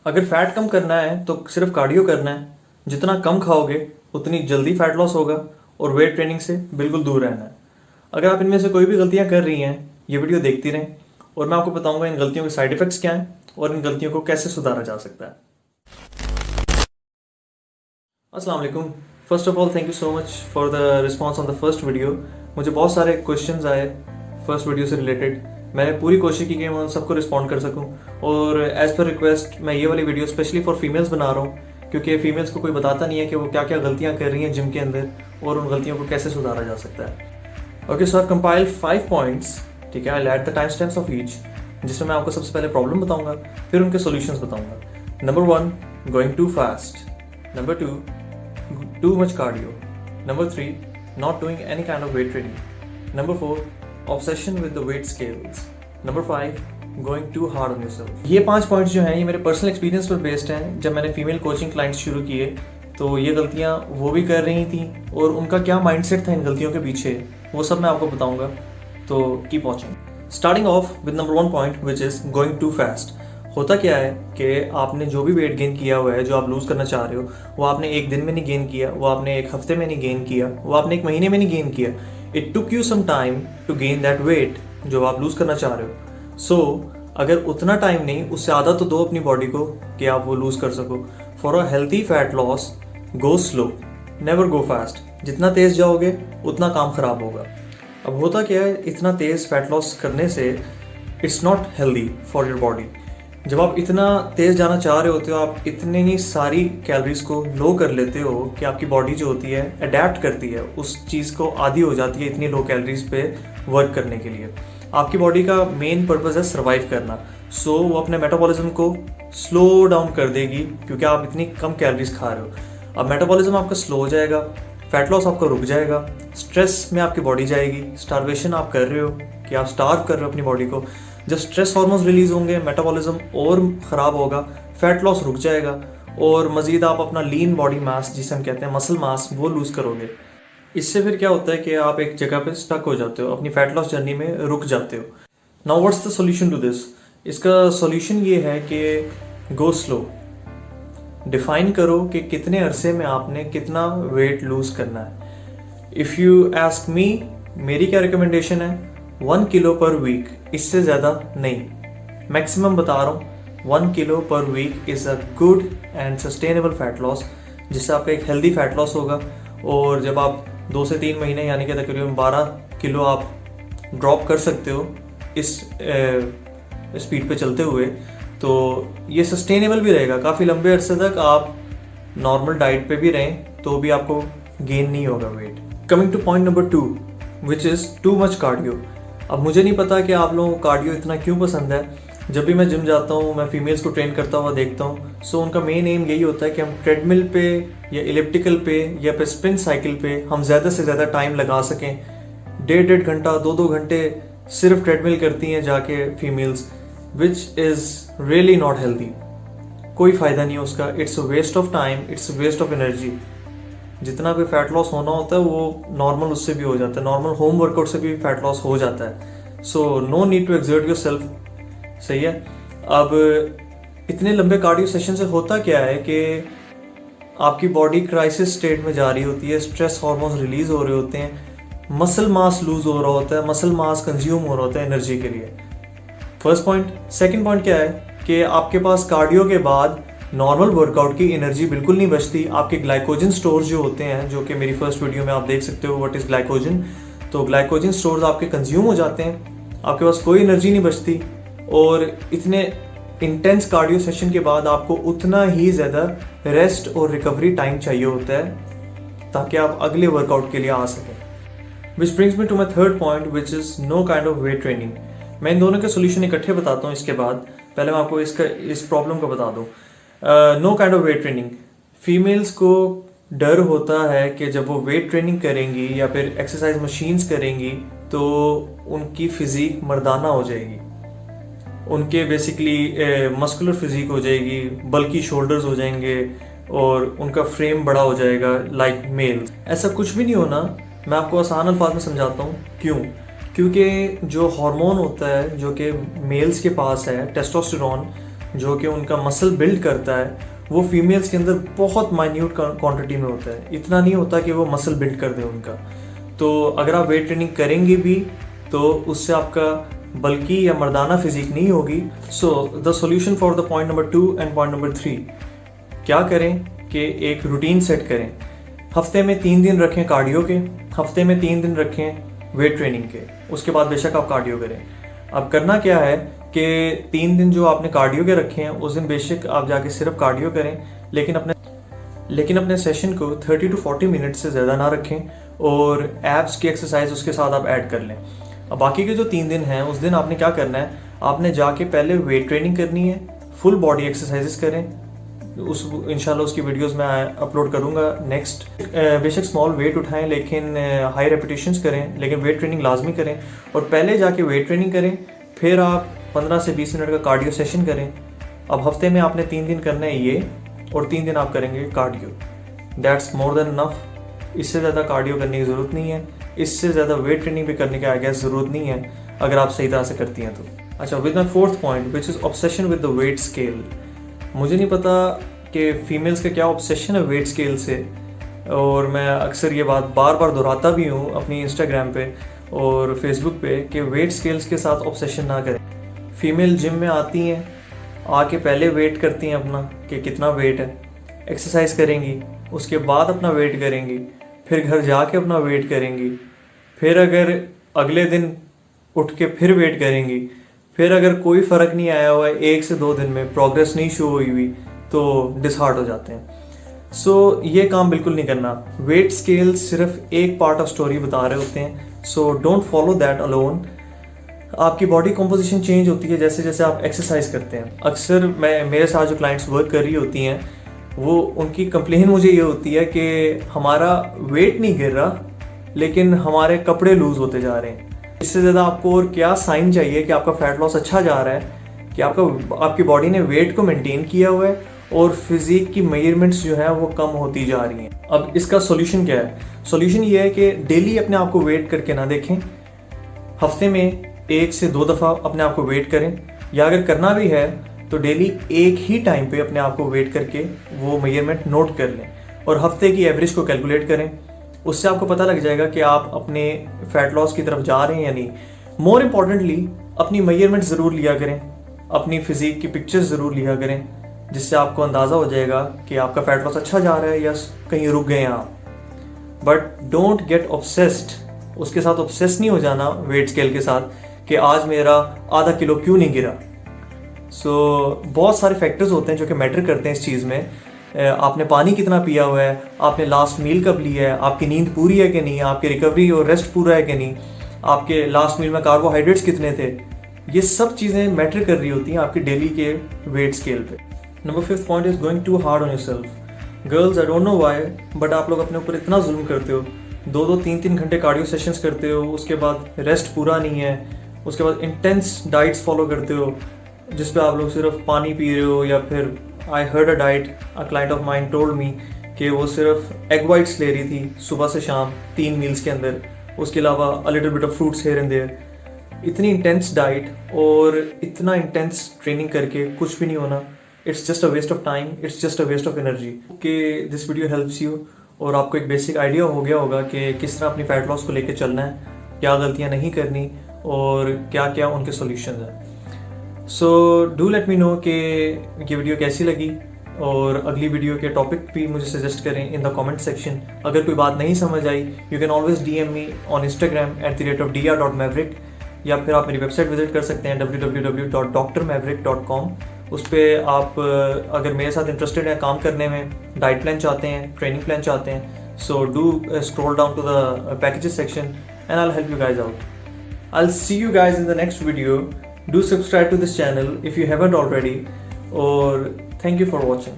अगर फैट कम करना है तो सिर्फ कार्डियो करना है। जितना कम खाओगे उतनी जल्दी फैट लॉस होगा और वेट ट्रेनिंग से बिल्कुल दूर रहना है। अगर आप इनमें से कोई भी गलतियां कर रही हैं, ये वीडियो देखती रहें और मैं आपको बताऊंगा इन गलतियों के साइड इफेक्ट्स क्या हैं और इन गलतियों को कैसे सुधारा जा सकता है। अस्सलाम वालेकुम। First of all thank you so much for the response on the first video. मुझे बहुत सारे क्वेश्चंस आए फर्स्ट वीडियो से रिलेटेड। मैंने पूरी कोशिश की कि मैं उन सबको रिस्पॉन्ड कर सकूं और एज़ पर रिक्वेस्ट मैं ये वाली वीडियो स्पेशली फॉर फीमेल्स बना रहा हूँ, क्योंकि फीमेल्स को कोई बताता नहीं है कि वो क्या क्या गलतियाँ कर रही हैं जिम के अंदर और उन गलतियों को कैसे सुधारा जा सकता है। ओके, सो आई कंपाइल्ड 5 पॉइंट्स, ठीक है। I add the time stamps of each, जिसमें मैं आपको सबसे पहले प्रॉब्लम बताऊंगा, फिर उनके सॉल्यूशंस बताऊंगा। Number 1, going to fast. Number 2, too much cardio. Number 3, not doing any kind of weight training. Number 4, obsession with the weight scales. Number 5, going too hard on yourself. ये 5 पॉइंट्स जो हैं ये मेरे personal experience पर based हैं। जब मैंने female coaching clients शुरू किए तो ये गलतियाँ वो भी कर रही थी और उनका क्या माइंडसेट था इन गलतियों के पीछे, वो सब मैं आपको बताऊंगा। तो keep watching. Starting off with number 1 point which is going to fast. होता क्या है कि आपने जो भी वेट गेन किया हुआ है, जो आप लूज़ करना चाह रहे हो, वो आपने एक दिन में नहीं गेन किया, वो आपने एक हफ्ते में नहीं गेन किया, वो आपने एक महीने में नहीं गेन किया। It took you some time to gain that weight जो आप लूज़ करना चाह रहे हो। सो अगर उतना टाइम नहीं, उससे आधा तो दो अपनी बॉडी को कि आप वो लूज़ कर सको। For a healthy fat loss go slow, never go fast. जितना तेज़ जाओगे उतना काम ख़राब होगा। अब होता क्या है, इतना तेज़ फैट लॉस करने से it's not healthy for your body. जब आप इतना तेज़ जाना चाह रहे होते हो, आप इतनी ही सारी कैलोरीज को लो कर लेते हो कि आपकी बॉडी जो होती है अडेप्ट करती है, उस चीज़ को आदी हो जाती है इतनी लो कैलोरीज पे वर्क करने के लिए। आपकी बॉडी का मेन पर्पज़ है सर्वाइव करना। सो वो अपने मेटाबॉलिज्म को स्लो डाउन कर देगी क्योंकि आप इतनी कम कैलोरीज खा रहे हो। अब मेटाबॉलिज्म आपका स्लो हो जाएगा, फैट लॉस आपका रुक जाएगा, स्ट्रेस में आपकी बॉडी जाएगी। स्टारवेशन आप कर रहे हो कि आप स्टार्व कर रहे हो अपनी बॉडी को। जब स्ट्रेस हार्मोन्स रिलीज होंगे, मेटाबॉलिज्म और ख़राब होगा, फैट लॉस रुक जाएगा और मज़ीद आप अपना लीन बॉडी मास, जिसे हम कहते हैं मसल मास, वो लूज़ करोगे। इससे फिर क्या होता है कि आप एक जगह पे स्टक हो जाते हो, अपनी फैट लॉस जर्नी में रुक जाते हो। Now what's the solution to this? इसका सॉल्यूशन ये है कि गो स्लो। डिफाइन करो कि कितने अरसे में आपने कितना वेट लूज़ करना है। इफ़ यू आस्क मी, मेरी क्या रिकमेंडेशन है? 1 किलो पर वीक, इससे ज़्यादा नहीं। मैक्सिमम बता रहा हूँ, 1 kilo per week is a good and sustainable fat loss, जिससे आपका एक हेल्दी फैट लॉस होगा। और जब आप 2 से 3 महीने यानी कि तकरीबन 12 किलो आप ड्रॉप कर सकते हो इस स्पीड पे चलते हुए, तो ये सस्टेनेबल भी रहेगा। काफ़ी लंबे अरसे तक आप नॉर्मल डाइट पे भी रहें तो भी आपको गेन नहीं होगा weight. Coming to point number 2 which is too much cardio. अब मुझे नहीं पता कि आप लोगों को कार्डियो इतना क्यों पसंद है। जब भी मैं जिम जाता हूँ, मैं फीमेल्स को ट्रेन करता हुआ देखता हूँ, सो उनका मेन एम यही होता है कि हम ट्रेडमिल पे या इलिप्टिकल पे या फिर स्पिन साइकिल पे हम ज़्यादा से ज़्यादा टाइम लगा सकें। 1.5 घंटा 2 घंटे सिर्फ ट्रेडमिल करती हैं जाके females, which is really not healthy. कोई फ़ायदा नहीं है उसका। It's a waste of time, it's a waste of energy. जितना भी फैट लॉस होना होता है वो नॉर्मल उससे भी हो जाता है, नॉर्मल होम वर्कआउट से भी फैट लॉस हो जाता है। So no need to exert yourself. सही है। अब इतने लंबे कार्डियो सेशन से होता क्या है कि आपकी बॉडी क्राइसिस स्टेट में जा रही होती है, स्ट्रेस हार्मोन्स रिलीज हो रहे होते हैं, मसल मास लूज हो रहा होता है, मसल मास कंज्यूम हो रहा होता है एनर्जी के लिए। First point. सेकेंड पॉइंट क्या है कि आपके पास कार्डियो के बाद नॉर्मल वर्कआउट की एनर्जी बिल्कुल नहीं बचती। आपके ग्लाइकोजन स्टोर्स जो होते हैं, जो कि मेरी फर्स्ट वीडियो में आप देख सकते हो व्हाट इज़ ग्लाइकोजन, तो ग्लाइकोजन स्टोर्स आपके कंज्यूम हो जाते हैं, आपके पास कोई एनर्जी नहीं बचती। और इतने इंटेंस कार्डियो सेशन के बाद आपको उतना ही ज़्यादा रेस्ट और रिकवरी टाइम चाहिए होता है ताकि आप अगले वर्कआउट के लिए आ सकें। Which brings me to my third point which is no kind of weight training. मैं इन दोनों के सोल्यूशन इकट्ठे बताता हूँ इसके बाद। पहले मैं आपको इस प्रॉब्लम को बता दूँ। No kind of weight training. Females को डर होता है कि जब वो वेट ट्रेनिंग करेंगी या फिर एक्सरसाइज मशीन्स करेंगी तो उनकी फिजिक मर्दाना हो जाएगी, उनके बेसिकली मस्कुलर फिजिक हो जाएगी, बल्कि शोल्डर्स हो जाएंगे और उनका फ्रेम बड़ा हो जाएगा लाइक मेल। ऐसा कुछ भी नहीं होना। मैं आपको आसान अल्फाज में समझाता हूँ क्यों। क्योंकि जो हार्मोन होता है जो कि मेल्स के पास है, टेस्टोस्टेरोन, जो कि उनका मसल बिल्ड करता है वो फीमेल्स के अंदर बहुत माइन्यूट क्वांटिटी में होता है, इतना नहीं होता कि वो मसल बिल्ड कर दे उनका। तो अगर आप वेट ट्रेनिंग करेंगे भी तो उससे आपका बल्कि या मर्दाना फिजिक नहीं होगी। So the solution for the point number 2 and point number 3, क्या करें कि एक रूटीन सेट करें। हफ्ते में 3 दिन रखें कार्डियो के, हफ्ते में 3 दिन रखें वेट ट्रेनिंग के, उसके बाद बेशक आप कार्डियो करें। अब करना क्या है कि 3 दिन जो आपने कार्डियो के रखे हैं उस दिन बेशक आप जाके सिर्फ कार्डियो करें, लेकिन अपने सेशन को 30 to 40 मिनट से ज़्यादा ना रखें और एब्स की एक्सरसाइज उसके साथ आप ऐड कर लें। अब बाकी के जो 3 दिन हैं उस दिन आपने क्या करना है, आपने जाके पहले वेट ट्रेनिंग करनी है, फुल बॉडी एक्सरसाइजेस करें, उस इंशाल्लाह उसकी वीडियोस मैं अपलोड करूंगा नेक्स्ट। बेशक स्मॉल वेट उठाएं लेकिन हाई रेपिटेशंस करें, लेकिन वेट ट्रेनिंग लाजमी करें और पहले जाके वेट ट्रेनिंग करें, फिर आप 15 से 20 मिनट का कार्डियो सेशन करें। अब हफ्ते में आपने 3 दिन करना है ये और 3 दिन आप करेंगे cardio, that's more than enough. इससे ज़्यादा कार्डियो करने की ज़रूरत नहीं है, इससे ज़्यादा वेट ट्रेनिंग भी करने की आई गेस ज़रूरत नहीं है अगर आप सही तरह से करती हैं तो। अच्छा, with my 4th point which is obsession with the weight scale. मुझे नहीं पता कि फीमेल्स का क्या ऑब्सेशन है वेट स्केल से, और मैं अक्सर ये बात बार बार दोहराता भी हूँ अपनी इंस्टाग्राम पे और फेसबुक पे कि वेट स्केल्स के साथ ऑब्सेशन ना करें। फीमेल जिम में आती हैं, आके पहले वेट करती हैं अपना कि कितना वेट है, एक्सरसाइज करेंगी, उसके बाद अपना वेट करेंगी, फिर घर जाके अपना वेट करेंगी, फिर अगर अगले दिन उठ के फिर वेट करेंगी, फिर अगर कोई फ़र्क नहीं आया हुआ है 1 से 2 दिन में, प्रोग्रेस नहीं शो हुई हुई, तो डिसहार्ट हो जाते हैं। सो ये काम बिल्कुल नहीं करना। वेट स्केल सिर्फ एक पार्ट ऑफ स्टोरी बता रहे होते हैं, so don't follow that alone. आपकी बॉडी कॉम्पोजिशन चेंज होती है जैसे जैसे आप एक्सरसाइज करते हैं। अक्सर मेरे साथ जो क्लाइंट्स वर्क कर रही होती हैं वो उनकी कंप्लेन मुझे ये होती है कि हमारा वेट नहीं गिर रहा लेकिन हमारे कपड़े लूज होते जा रहे हैं। इससे ज़्यादा आपको और क्या साइन चाहिए कि आपका फैट लॉस अच्छा जा रहा है, कि आपकी बॉडी ने वेट को मेंटेन किया हुआ है और फिजिक की मेजरमेंट्स जो है वो कम होती जा रही हैं। अब इसका सॉल्यूशन क्या है? सॉल्यूशन ये है कि डेली अपने आप को वेट करके ना देखें, हफ्ते में 1 से 2 दफ़ा अपने आप को वेट करें, या अगर करना भी है तो डेली एक ही टाइम पे अपने आप को वेट करके वो मेजरमेंट नोट कर लें और हफ्ते की एवरेज को कैलकुलेट करें। उससे आपको पता लग जाएगा कि आप अपने फैट लॉस की तरफ जा रहे हैं या नहीं। मोर इम्पॉर्टेंटली अपनी मेजरमेंट ज़रूर लिया करें, अपनी फिजिक की पिक्चर्स ज़रूर लिया करें, जिससे आपको अंदाज़ा हो जाएगा कि आपका फैट लॉस अच्छा जा रहा है या कहीं रुक गए हैं आप। बट डोंट गेट ऑब्सेस्ड, उसके साथ ऑब्सेस नहीं हो जाना वेट स्केल के साथ कि आज मेरा आधा किलो क्यों नहीं गिरा। बहुत सारे फैक्टर्स होते हैं जो कि मैटर करते हैं इस चीज़ में। आपने पानी कितना पिया हुआ है, आपने लास्ट मील कब लिया है, आपकी नींद पूरी है कि नहीं, आपकी रिकवरी और रेस्ट पूरा है कि नहीं, आपके लास्ट मील में कार्बोहाइड्रेट्स कितने थे, ये सब चीज़ें मैटर कर रही होती हैं आपके डेली के वेट स्केल पे। Number 5th point is going to hard on yourself. Girls, I don't know why, but आप लोग अपने ऊपर इतना जुल्म करते हो, 2-2, 3-3 घंटे कार्डियो सेशंस करते हो, उसके बाद रेस्ट पूरा नहीं है, उसके बाद इंटेंस डाइट्स फॉलो करते हो जिस पे आप लोग सिर्फ पानी पी रहे हो, या फिर I heard a diet, a client of mind told me कि वो सिर्फ एग वाइट्स ले रही थी सुबह से शाम 3 मील्स के अंदर, उसके अलावा a little bit of fruits here and there. इतनी इंटेंस डाइट और इतना इंटेंस ट्रेनिंग करके कुछ भी नहीं होना। It's just a waste of time, it's just a waste of energy. कि दिस वीडियो हेल्प्स यू और आपको एक बेसिक आइडिया हो गया होगा कि किस तरह अपनी फैट लॉस को लेकर चलना है, क्या गलतियाँ नहीं करनी और क्या क्या उनके सॉल्यूशंस हैं। So do let me know कि ये वीडियो कैसी लगी और अगली वीडियो के टॉपिक भी मुझे सजेस्ट करें इन द कमेंट सेक्शन। अगर कोई बात नहीं समझ आई, you can always DM me on Instagram @dr.maverick, या फिर आप मेरी वेबसाइट विजिट कर सकते हैं www.drmaverick.com। उस पर आप अगर मेरे साथ इंटरेस्टेड हैं काम करने में, डाइट प्लान चाहते हैं, ट्रेनिंग प्लान चाहते हैं, so do scroll down to the packages section and I'll help you guys out. I'll see you guys in the next video. Do subscribe to this channel if you haven't already, or thank you for watching.